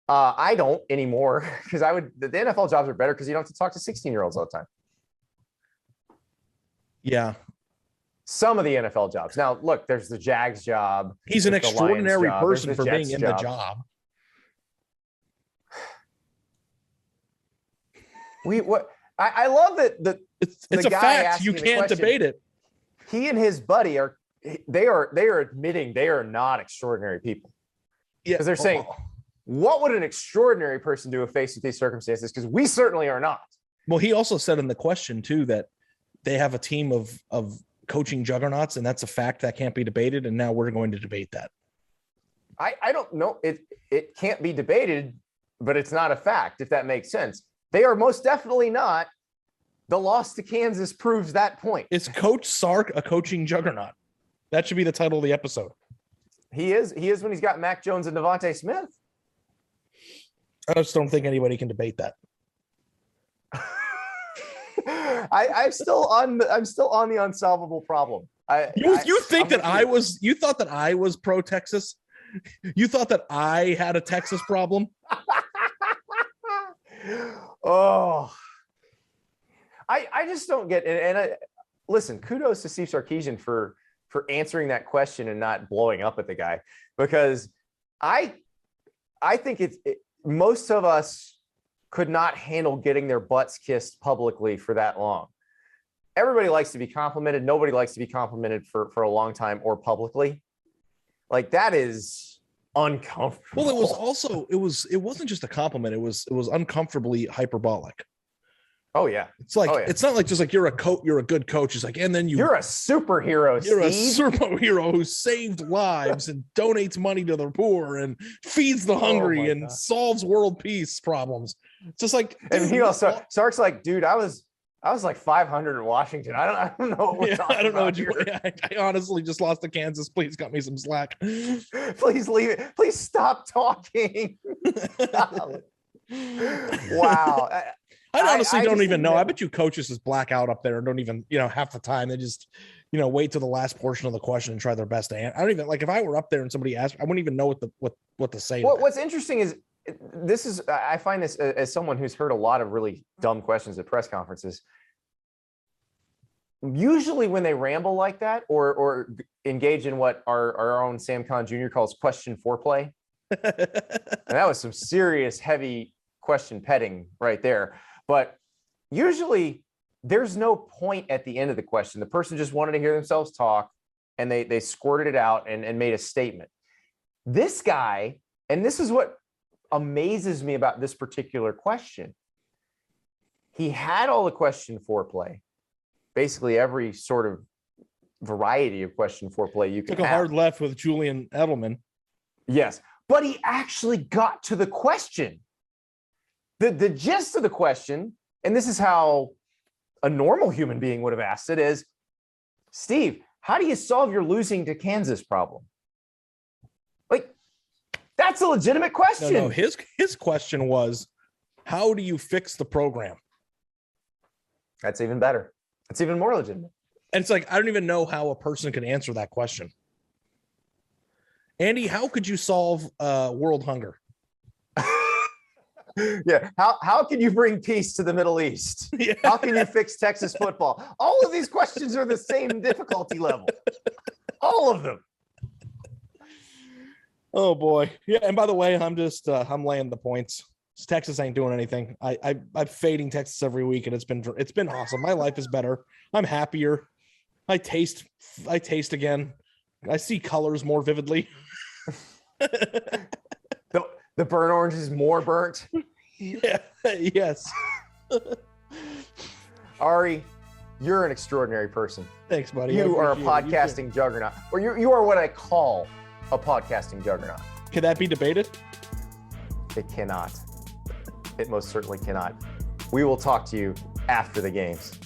I don't anymore because the NFL jobs are better because you don't have to talk to 16-year-olds all the time. Yeah. Some of the NFL jobs. Now, look, there's the Jags job. He's an extraordinary person for being in the job. I love that it's a fact. You can't debate it. He and his buddy are admitting they are not extraordinary people. Yeah. Because they're saying, what would an extraordinary person do if faced with these circumstances? Because we certainly are not. Well, he also said in the question too that they have a team of coaching juggernauts, and that's a fact that can't be debated. And now we're going to debate that. I don't know. It can't be debated, but it's not a fact, if that makes sense. They are most definitely not. The loss to Kansas proves that point. Is Coach Sark a coaching juggernaut? That should be the title of the episode. He is when he's got Mac Jones and Devontae Smith. I just don't think anybody can debate that. I'm still on the unsolvable problem. You thought that I was pro Texas? You thought that I had a Texas problem? Oh, I just don't get it. And listen, kudos to Steve Sarkisian for answering that question and not blowing up at the guy, because I think most of us could not handle getting their butts kissed publicly for that long. Everybody likes to be complimented. Nobody likes to be complimented for a long time or publicly. Like, that is uncomfortable. Well, it wasn't just a compliment. It was uncomfortably hyperbolic. Oh yeah. It's like, It's not like just like you're a good coach. It's like, and then you're a superhero. You're a superhero who saved lives and donates money to the poor and feeds the hungry and solves world peace problems. It's just like, and he also Sark's like, dude, I was like 500 in Washington. I don't know what we're talking I don't know about. I honestly just lost to Kansas. Please cut me some slack. Please leave it. Please stop talking. Wow. I honestly don't even know. I bet you coaches just black out up there and don't even, half the time they just, wait till the last portion of the question and try their best to answer. I don't even, like, if I were up there and somebody asked, I wouldn't even know what to say. What's interesting is I find this as someone who's heard a lot of really dumb questions at press conferences. Usually when they ramble like that or engage in what our own Sam Conn Jr. calls question foreplay, and that was some serious heavy question petting right there. But usually there's no point at the end of the question. The person just wanted to hear themselves talk, and they squirted it out and made a statement. This guy, and this is what amazes me about this particular question. He had all the question foreplay, basically every sort of variety of question foreplay you could took a hard left with Julian Edelman. Yes, but he actually got to the question. The gist of the question, and this is how a normal human being would have asked it, is, Steve, how do you solve your losing to Kansas problem? Like, that's a legitimate question. No, his question was, how do you fix the program? That's even better. That's even more legitimate. And it's like, I don't even know how a person can answer that question. Andy, how could you solve world hunger? Yeah. How can you bring peace to the Middle East? Yeah. How can you fix Texas football? All of these questions are the same difficulty level. All of them. Oh boy. Yeah. And by the way, I'm I'm laying the points. Texas ain't doing anything. I'm fading Texas every week, and it's been awesome. My life is better. I'm happier. I taste again. I see colors more vividly. The burnt orange is more burnt. Yeah. Yes. Ari, you're an extraordinary person. Thanks, buddy. You are a podcasting juggernaut, or you are what I call a podcasting juggernaut. Can that be debated? It cannot. It most certainly cannot. We will talk to you after the games.